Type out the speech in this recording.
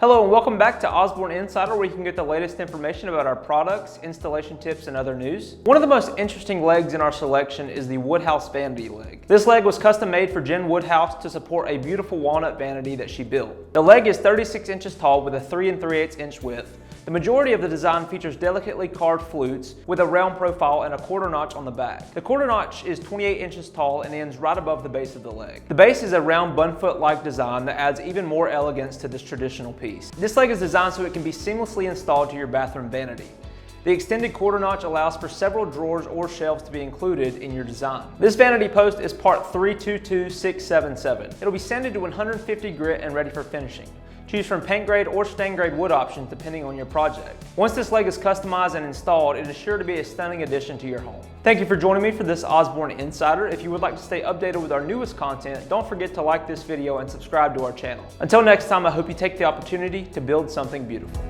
Hello and welcome back to Osborne Insider, where you can get the latest information about our products, installation tips, and other news. One of the most interesting legs in our selection is the Woodhouse Vanity leg. This leg was custom made for Jen Woodhouse to support a beautiful walnut vanity that she built. The leg is 36 inches tall with a 3 3/8 inch width. The majority of the design features delicately carved flutes with a round profile and a quarter notch on the back. The quarter notch is 28 inches tall and ends right above the base of the leg. The base is a round bunfoot-like design that adds even more elegance to this traditional piece. This leg is designed so it can be seamlessly installed to your bathroom vanity. The extended quarter notch allows for several drawers or shelves to be included in your design. This vanity post is part 322677. It'll be sanded to 150 grit and ready for finishing. Choose from paint grade or stain grade wood options depending on your project. Once this leg is customized and installed, it is sure to be a stunning addition to your home. Thank you for joining me for this Osborne Insider. If you would like to stay updated with our newest content, don't forget to like this video and subscribe to our channel. Until next time, I hope you take the opportunity to build something beautiful.